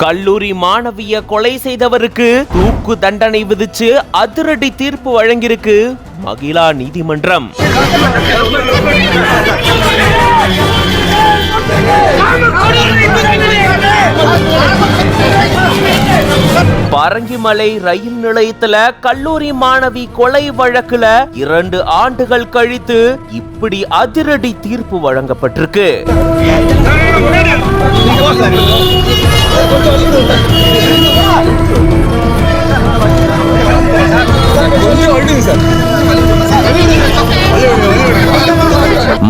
கல்லூரி மாணவிய கொலை செய்தவருக்கு தூக்கு தண்டனை விதிச்சு அதிரடி தீர்ப்பு வழங்கியிருக்கு மகிழா நீதிமன்றம். பரங்கிமலை ரயில் நிலையத்துல கல்லூரி மாணவி கொலை வழக்குல 2 ஆண்டுகள் கழித்து இப்படி அதிரடி தீர்ப்பு வழங்கப்பட்டிருக்கு.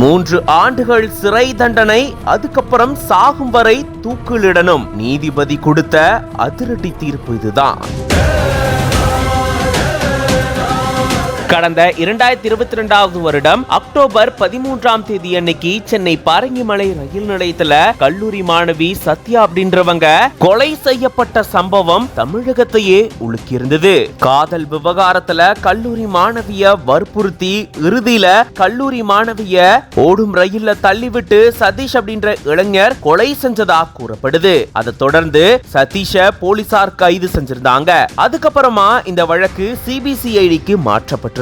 மூன்று ஆண்டுகள் சிறை தண்டனை, அதுக்கப்புறம் சாகும் வரை தூக்கிலிடணும். நீதிபதி கொடுத்த அதிரடி தீர்ப்பு இதுதான். கடந்த 2022 வருடம் அக்டோபர் 13ஆம் தேதி அன்னைக்கு சென்னை பரங்கிமலை ரயில் நிலையத்துல கல்லூரி மாணவி சத்யா அப்படின்றவங்க கொலை செய்யப்பட்ட சம்பவம் தமிழகத்தையே உலுக்கியிருந்தது. காதல் விவகாரத்துல கல்லூரி மாணவிய வற்புறுத்தி இறுதியில கல்லூரி மாணவிய ஓடும் ரயில்ல தள்ளிவிட்டு சதீஷ் அப்படின்ற இளைஞர் கொலை செஞ்சதா கூறப்படுது. அதை தொடர்ந்து சதீஷ போலீசார் கைது செஞ்சிருந்தாங்க. அதுக்கப்புறமா இந்த வழக்கு சிபிசிஐடிக்கு மாற்றப்பட்டது.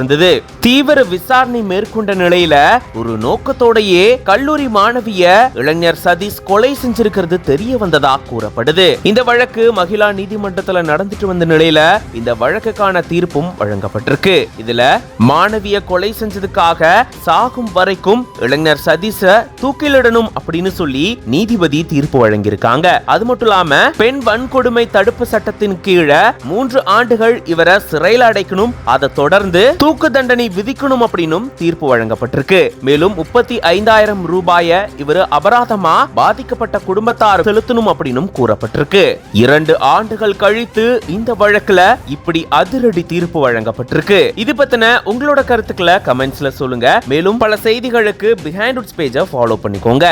தீவிர விசாரணை மேற்கொண்ட நிலையில ஒரு நோக்கத்தோடையே கல்லூரி மாணவிய இளைஞர் சதீஷ் கொலை செஞ்சிருக்கிறது தெரிய வந்ததா கூறப்படுது. இந்த வழக்கு மகிழா நீதிமன்றத்துல நடந்துட்டு வந்த நிலையில இந்த வழக்குக்கான தீர்ப்பும் வழங்கப்பட்டிருக்கு. இதுல மாணவிய கொலை செஞ்சதுக்காக சாகும் வரைக்கும் இளைஞர் சதீஷ தூக்கிலிடணும் அப்படின்னு சொல்லி நீதிபதி தீர்ப்பு வழங்கியிருக்காங்க. அது மட்டும் இல்லாம பெண் வன்கொடுமை தடுப்பு சட்டத்தின் கீழே 3 ஆண்டுகள் இவரை சிறையில் அடைக்கணும், அதை தொடர்ந்து தூக்கு தண்டனை விதிக்கணும் அப்படின்னும் தீர்ப்பு வழங்கப்பட்டிருக்கு. மேலும் 35,000 ரூபாயை இவர் அபராதமா பாதிக்கப்பட்ட குடும்பத்தார் செலுத்தணும் அப்படின்னும் கூறப்பட்டிருக்கு. 2 ஆண்டுகள் கழித்து இந்த வழக்குல இப்படி அதிரடி தீர்ப்பு வழங்கப்பட்டிருக்கு. இது பத்தின உங்களோட கருத்துக்களை கமெண்ட்ஸ்ல சொல்லுங்க. மேலும் பல செய்திகளுக்கு பிஹைண்ட் உட்ஸ் பேஜை ஃபாலோ பண்ணிக்கோங்க.